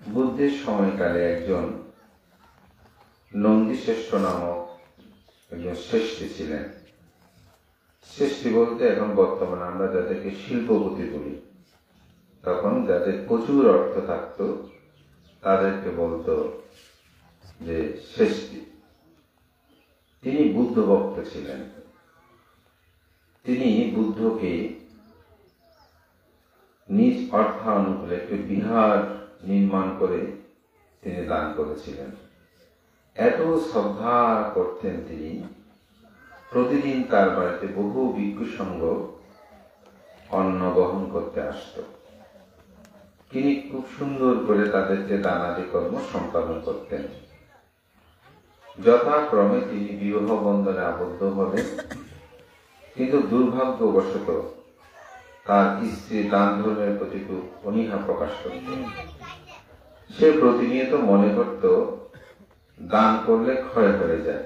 বুদ্ধের সময়কালে একজন নন্দীশ্রেষ্ঠ নামক একজন শ্রেষ্ঠী ছিলেন। শ্রেষ্ঠী বলতে এখন বর্তমানে আমরা যাদেরকে শিল্পপতি বলি, তখন যাদের প্রচুর অর্থ থাকত তাদেরকে বলতো যে শ্রেষ্ঠী। তিনি বুদ্ধ ভক্ত ছিলেন। তিনি বুদ্ধকে নিজ অর্থানুকূলে একটি বিহার নির্মাণ করে তিনি দান করেছিলেন। এত শ্রদ্ধা করতেন তিনি, প্রতিদিন তার বাড়িতে বহু ভিক্ষু সংঘ অন্ন গ্রহণ করতে আসত। তিনি খুব সুন্দর করে তাদেরকে দানাদি কর্ম সম্পাদন করতেন। যথাক্রমে তিনি বিবাহ বন্ধনে আবদ্ধ হলেন, কিন্তু দুর্ভাগ্যবশত তার স্ত্রী দান ধর্মের প্রতি খুব অনীহা প্রকাশ করতেন। সে প্রতিনিয়ত মনে করত দান করলে ক্ষয় হয়ে যায়,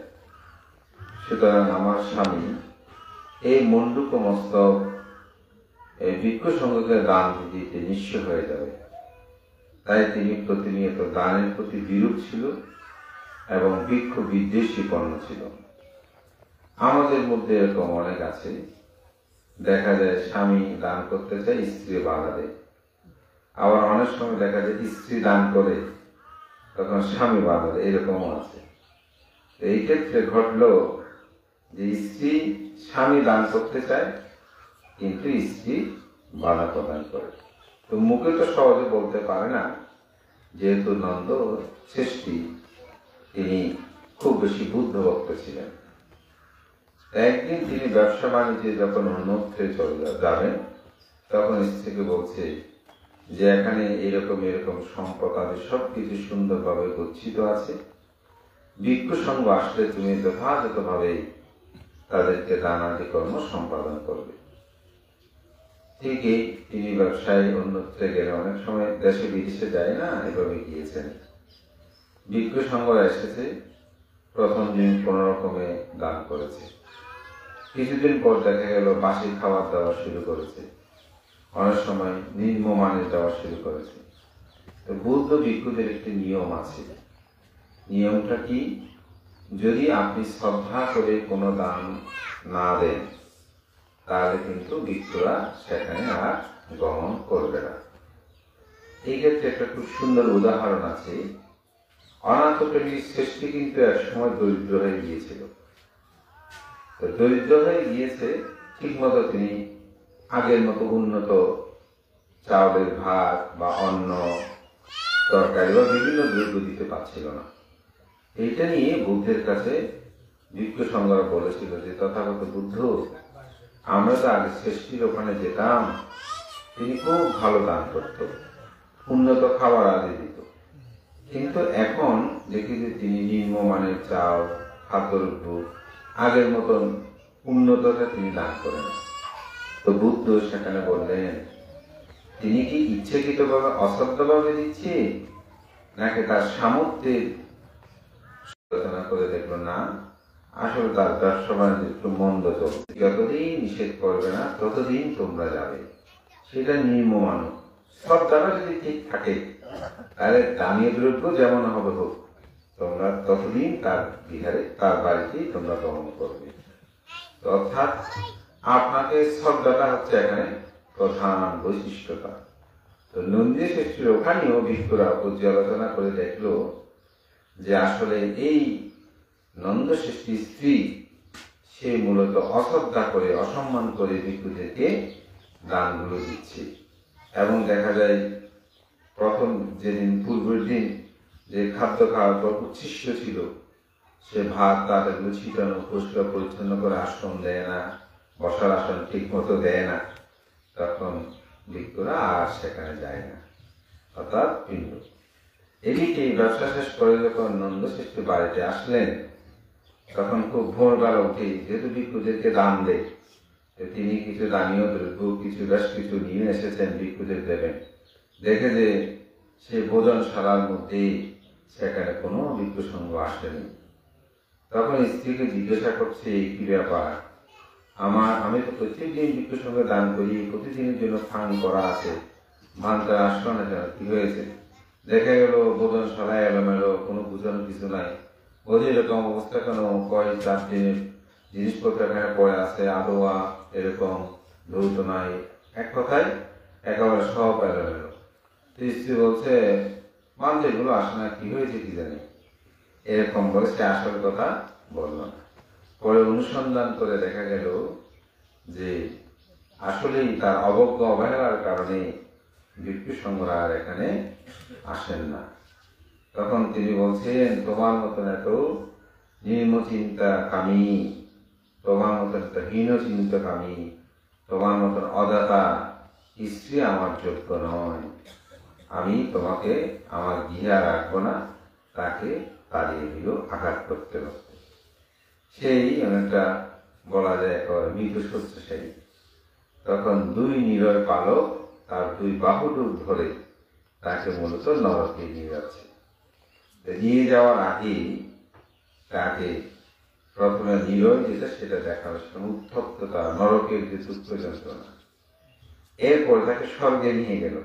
সুতরাং আমার স্বামী এই মুন্ডুক মস্তক এই ভিক্ষু সংঘকে দান দিতে নিঃস্ব হয়ে যাবে। তাই তিনি প্রতিনিয়ত দানের প্রতি বিরূপ ছিল এবং ভিক্ষু বিদ্বেষী পণ্য ছিল। আমাদের মধ্যে এরকম অনেক আছে, দেখা যায় স্বামী দান করতে চায়, স্ত্রী বাধা দেয়। আবার অনেক সময় দেখা যায় স্ত্রী দান করে, তখন স্বামী বাধা দেয়, এরকমও আছে। এই ক্ষেত্রে ঘটলো যে স্ত্রী স্বামী দান করতে চায়, কিন্তু স্ত্রী বাধা প্রদান করে। তো মুখে তো সহজে বলতে পারে না, যেহেতু নন্দ শ্রেষ্ঠী তিনি খুব বেশি বুদ্ধ ভক্ত ছিলেন। একদিন তিনি ব্যবসা বাণিজ্যে যখন অন্যত্রে চলে যাবেন, তখন স্ত্রীকে বলছে যে এখানে এরকম এরকম সম্পদ আদি সবকিছু সুন্দরভাবে গচ্ছিত আছে, ভিক্ষু সংঘ আসলে তুমি যথাযথভাবে তাদেরকে দানাদি কর্ম সম্পাদন করবে। ঠিকই তিনি ব্যবসায় অন্যত্রে গেলে, অনেক সময় দেশে বিদেশে যায় না, এভাবে গিয়েছেন। ভিক্ষু সংঘ এসেছে, প্রথম দিন কোন রকমে দান করেছে। কিছুদিন পর দেখা গেল বাসি খাবার দেওয়া শুরু করেছে, অনেক সময় নিম্নমানের দেওয়া শুরু করেছে। তো বৌদ্ধ ভিক্ষুদের একটি নিয়ম আছে। নিয়মটা কি? যদি আপনি শ্রদ্ধা করে কোনো দান না দেন, তাহলে কিন্তু ভিক্ষুরা সেখানে আর গ্রহণ করবে না। এই ক্ষেত্রে একটা খুব সুন্দর উদাহরণ আছে। অনাথপ্রেমী শ্রেষ্ঠী কিন্তু এক সময় দরিদ্র হয়ে গিয়েছিল। তো দরিদ্র হয়ে গিয়েছে, ঠিক মতো তিনি আগের মতো উন্নত চাউলের ভাত বা অন্ন তরকারি বা বিভিন্ন দ্রব্য দিতে পারছিল না। এইটা নিয়ে বুদ্ধের কাছে ভিক্ষু সংঘরা বলেছিল যে তথাগত বুদ্ধ, আমরা তো আগে শ্রেষ্ঠীর ওখানে যেতাম, তিনি খুব ভালো দান করত, উন্নত খাবার আদি দিত, কিন্তু এখন দেখি যে তিনি নিম্নমানের চাল খাদ্যদ্রব্য আগের মতন উন্নতটা তিনি দান করেন। তো বুদ্ধ সেখানে বললেন, তিনি কি ইচ্ছাকৃতভাবে অশ্রদ্ধভাবে দিচ্ছে, নাকি তার সামর্থ্যের আলোচনা করে দেখলো না, আসলে তার ব্যবসা বাণিজ্য একটু মন্দ চলছে, যতদিন নিষেধ করবে না ততদিন তোমরা যাবে। সেটা নিম্নমানব। শ্রদ্ধাটা যদি ঠিক থাকে, তাহলে দানীয় দ্রব্য যেমন হবে হোক, তোমরা ততদিন তার বিহারে তার বাড়িতেই তোমরা গ্রহণ করবে। অর্থাৎ আপনাকে শ্রদ্ধাটা হচ্ছে এখানে প্রধান বৈশিষ্ট্যতা। তো নন্দী শ্রেষ্ঠীর ওখানেও ভিক্ষুরা পর্যালোচনা করে দেখলো যে আসলে এই নন্দ শ্রেষ্ঠীর স্ত্রী সে মূলত অশ্রদ্ধা করে অসম্মান করে ভিক্ষুদেরকে দানগুলো দিচ্ছে। এবং দেখা যায় প্রথম যেদিন পূর্বের দিন যে খাদ্য খাওয়ার পর উচ্ছিষ্ট ছিল, সে ভাত তাদেরগুলো ছিটানো পরিষ্কার পরিচ্ছন্ন করে আসন দেয় না, বসার আসন ঠিক মতো দেয় না, তখন ভিক্ষুরা আর সেখানে যায় না, অর্থাৎ পিণ্ড। এদিকে ব্যবসা শেষ করে যখন নন্দ শ্রেষ্ঠী বাড়িতে আসলেন, তখন খুব ভোরবেলা উঠে, যেহেতু ভিক্ষুদেরকে দান দেয়, তিনি কিছু দানীয় দ্রব্য বেশ কিছু নিয়ে এসেছেন ভিক্ষুদের দেবেন। দেখে যে সে ভোজনশালার মধ্যে সেখানে কোনো ভিক্ষু সংঘ আসেনি। তখন স্ত্রীকে জিজ্ঞাসা করছে, কি ব্যাপার, আমি তো প্রত্যেকদিন ভিক্ষু সংঘে দান করি, প্রতিদিনের জন্য স্থান করা আছে, ভান্তা আসলো না কেন, কি হয়েছে? দেখা গেল ভোজনশালায় এলোমেলো, কোনো বুঝানো কিছু নাই। বলছে এরকম অবস্থা কেন? কয় 4 দিনের জিনিসপত্র এখানে পড়ে আছে, আদোয়া এরকম ধৌত নাই, এক কথায় একেবারে সব এলোমেলো। স্ত্রী বলছে মানতে এগুলো আসে না, কি হয়েছে কি জানি, এরকম বলে সে আসল কথা বলল না। পরে অনুসন্ধান করে দেখা গেল যে আসলেই তার অবজ্ঞ অবহেলার কারণে ভিক্ষু সংগ্রহ আর এখানে আসেন না। তখন তিনি বলছেন তোমার মতন এত নিম্নচিন্তা কামী, তোমার মতন এত হীনচিন্তা কামী, তোমার মতন অদাতা স্ত্রী আমার যোগ্য নয়। আমি তোমাকে আমার গৃহে রাখবো না, তাকে তাড়িয়ে দিল আঘাত করতে করতে। সেই অনেকটা বলা যায় একেবারে মৃত শয্যাশায়ী। তখন 2 নিরয় পালক তার 2 বাহুডুর ধরে তাকে মূলত নরকে নিয়ে যাচ্ছে। নিয়ে যাওয়ার আগে তাকে প্রথমে নিরয় যেটা সেটা দেখার সময় উত্তপ্ততা, নরকের যে দুঃখ যন্ত্রণা, এরপর তাকে স্বর্গে নিয়ে গেল।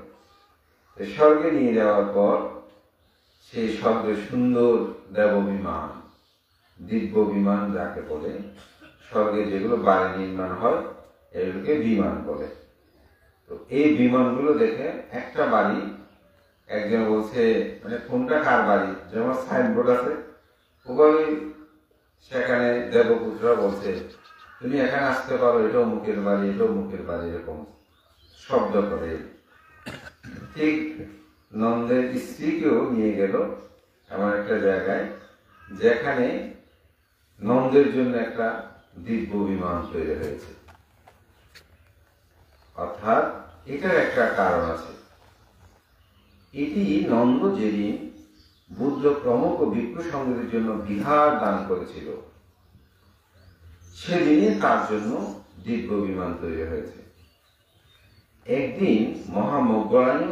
স্বর্গে নিয়ে যাওয়ার পর সেই স্বর্গের সুন্দর দেব বিমান, দিব্য বিমান যাকে বলে, স্বর্গে যেগুলো বাড়ি নির্মাণ হয় এগুলোকে বিমান বলে। তো এই বিমানগুলো দেখে একটা বাড়ি, একজন বলছে মানে কোনটা কার বাড়ি, যেমন সাইনবোর্ড আছে ওভাবে সেখানে দেবপুত্ররা বলছে তুমি এখানে আসতে পারো, এটাও মুখের বাড়ি, এটাও মুখের বাড়ি, এরকম শব্দ করে। ঠিক নন্দের স্ত্রীকেও নিয়ে গেল এমন একটা জায়গায় যেখানে নন্দের জন্য একটা দিব্য বিমান তৈরি হয়েছে। অর্থাৎ এটার একটা কারণ আছে। এটি নন্দ যেদিন বুদ্ধ প্রমুখ ও ভিক্ষু সংঘের জন্য বিহার দান করেছিল সেদিনই তার জন্য দিব্য বিমান তৈরি হয়েছে। একদিন মহামজ্ঞানী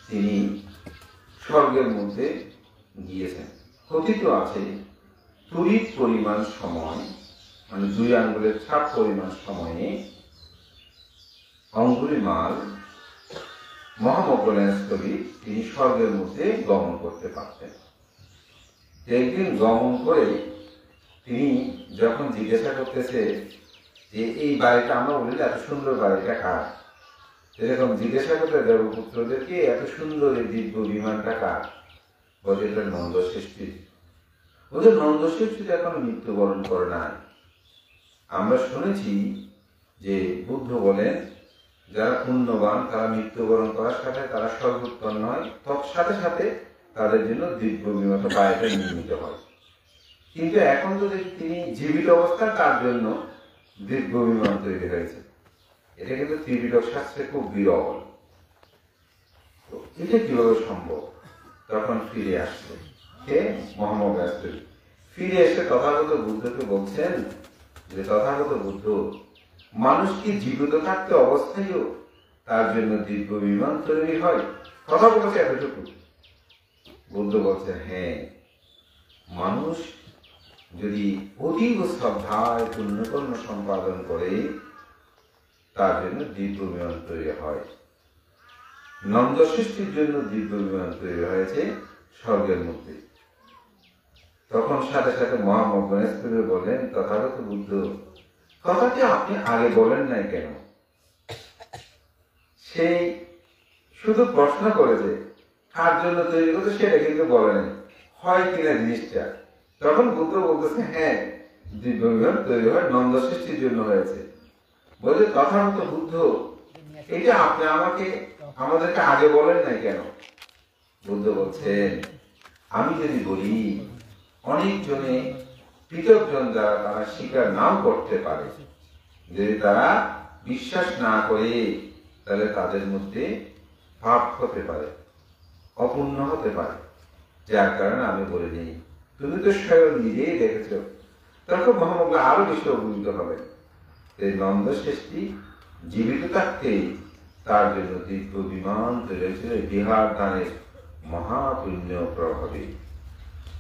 তিনি স্বর্গের মধ্যে গিয়েছেন। কথিত আছে তড়িৎ পরিমাণ সময়, মানে 2 আঙ্গুলের ছাপ পরিমাণ সময়ে অঙ্গুলিমাল মহামজ্ঞানী তিনি স্বর্গের মধ্যে গমন করতে পারতেন। একদিন গমন করে তিনি যখন জিজ্ঞাসা করতেছে যে এই বাড়িটা আমরা বলি এত সুন্দর বাড়িটা কার, এরকম জিজ্ঞাসা করতে দেবপুত্রদেরকে এত সুন্দর এই দিব্য বিমানটা কার, বলে এটা নন্দশ্রেষ্ঠীর। ওদের নন্দশ্রেষ্ঠী এখনো মৃত্যুবরণ করে নাই। আমরা শুনেছি যে বুদ্ধ বলেন যারা পুণ্যবান তারা মৃত্যুবরণ করার সাথে তারা স্বর্গোত্পন্ন হয়, সাথে সাথে তাদের জন্য দিব্য বিমান বাড়িটা নির্মিত হয়। কিন্তু এখন তো দেখি তিনি জীবিত অবস্থায় তার জন্য দিব্য বিমান তৈরি হয়েছে। এটা কিন্তু ত্রিপিটক শাস্ত্রে খুব বিরল। তো এটা কিভাবে সম্ভব? তখন ফিরে আসলো কে? মহামজ্ঞানী ফিরে এসে তথাগত বুদ্ধকে বলছেন যে তথাগত বুদ্ধ, মানুষ কি জীবিত থাকতে অবস্থায়ও তার জন্য দিব্য বিমান তৈরি হয়? কথা বলছে এতটুকু। বুদ্ধ বলছে হ্যাঁ, মানুষ যদি অতীব শ্রদ্ধায় পুণ্যকর্ম সম্পাদন করে তার জন্য দিব্য বিমান তৈরি হয়। নন্দশ্রেষ্ঠীর জন্য দিব্য বিমান তৈরি হয়েছে স্বর্গের মধ্যে। তখন সাথে সাথে মহামজ্ঞানী বললেন তথাগত বুদ্ধ, কথাটি আপনি আগে বলেন নাই কেন? সেই শুধু প্রশ্ন করেছে কার জন্য তৈরি করছে সেটা কিন্তু বলেন হয় কিনা জিনিসটা। তখন বুদ্ধ বলতেছে হ্যাঁ, দিব্য বিমান তৈরি হয় নন্দশ্রেষ্ঠীর জন্য হয়েছে। বলছে তথাগত বুদ্ধ, এটা আপনি আমাদেরকে আগে বলেন নাই কেন? বুদ্ধ বলছেন আমি যদি বলি অনেক জনে পৃথক জন যারা তারা স্বীকার নাও করতে পারে, যদি তারা বিশ্বাস না করে তাহলে তাদের মধ্যে পাপ হতে পারে, অপূর্ণ হতে পারে, যার কারণে আমি বলে দিই তুমি তো স্বয়ং নিজেই দেখেছ। তখন মহামজ্ঞ আরো বেশি অভিভূত হবেন। এই নন্দশ্রেষ্ঠী জীবিত থাকতে তার জন্য দিব্য বিমান তৈরি হয়েছিল বিহার দানের মহাপুণ্য প্রভাবে।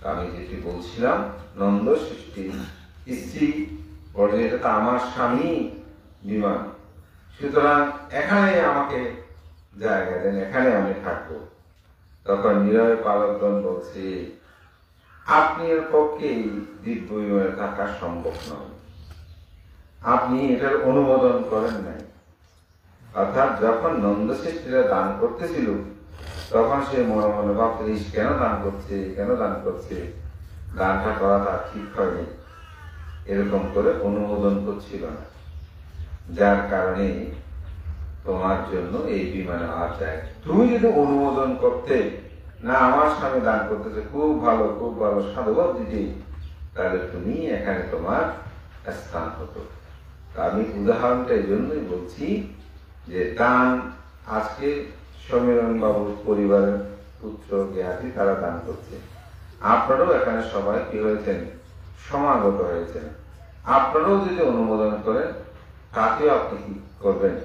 আমি যেটি বলছিলাম নন্দশ্রেষ্ঠীর স্ত্রী বলে এটা তো আমার স্বামী বিমান, সুতরাং এখানে আমাকে জায়গা দেন, এখানে আমি থাকবো। তখন নীরবে পালকগণ বলছে, আপনি এর পক্ষে দিব্য বিমানে থাকা সম্ভব নয়, আপনি এটার অনুমোদন করেন নাই। অর্থাৎ যখন নন্দশ্রেষ্ঠীরা দান করতেছিল তখন সে মনে মনে ভাবতে, কেন দান করছে, কেন দান করছে, দানটা করা তার ঠিক হয়নি, এরকম করে অনুমোদন করছিল না। যার কারণে তোমার জন্য এই বিমানে আর যায়। তুমি যদি অনুমোদন করতে, না আমার স্বামী দান করতেছে, খুব ভালো সাধুবাদ দিদি, তাহলে তুমি এখানে তোমার স্থান হতো। আমি উদাহরণটা এই জন্যই বলছি যে দান, আজকে সমীরণ বাবুর পরিবারের পুত্র জ্ঞাতি তারা দান করছে, আপনারাও এখানে সবাই কি হয়েছেন, সমাগত হয়েছেন। আপনারাও যদি অনুমোদন করেন তাতেও আপনি কি করবেন,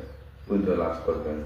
পুণ্য লাভ করবেন।